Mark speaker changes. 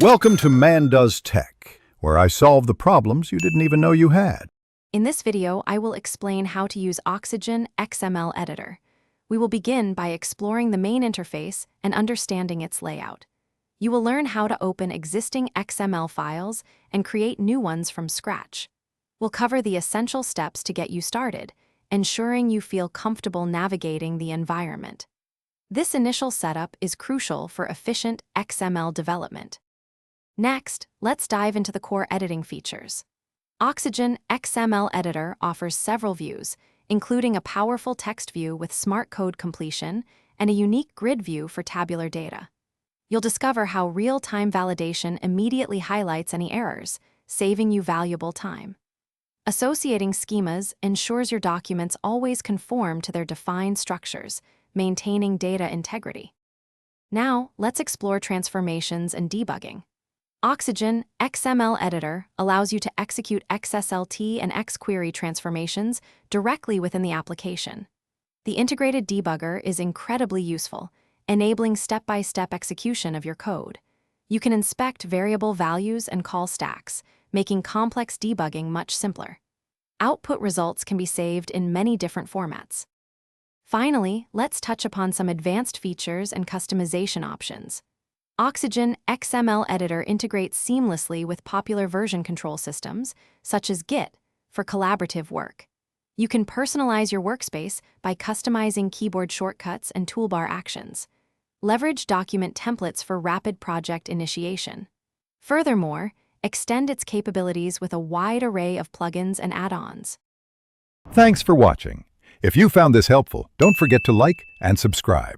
Speaker 1: Welcome to Man Does Tech, where I solve the problems you didn't even know you had.
Speaker 2: In this video, I will explain how to use Oxygen XML Editor. We will begin by exploring the main interface and understanding its layout. You will learn how to open existing XML files and create new ones from scratch. We'll cover the essential steps to get you started, ensuring you feel comfortable navigating the environment. This initial setup is crucial for efficient XML development. Next, let's dive into the core editing features. Oxygen XML Editor offers several views, including a powerful text view with smart code completion and a unique grid view for tabular data. You'll discover how real-time validation immediately highlights any errors, saving you valuable time. Associating schemas ensures your documents always conform to their defined structures, maintaining data integrity. Now, let's explore transformations and debugging. Oxygen XML Editor allows you to execute XSLT and XQuery transformations directly within the application. The integrated debugger is incredibly useful, enabling step-by-step execution of your code. You can inspect variable values and call stacks, making complex debugging much simpler. Output results can be saved in many different formats. Finally, let's touch upon some advanced features and customization options. Oxygen XML Editor integrates seamlessly with popular version control systems, such as Git, for collaborative work. You can personalize your workspace by customizing keyboard shortcuts and toolbar actions. Leverage document templates for rapid project initiation. Furthermore, extend its capabilities with a wide array of plugins and add-ons.
Speaker 1: Thanks for watching. If you found this helpful, don't forget to like and subscribe.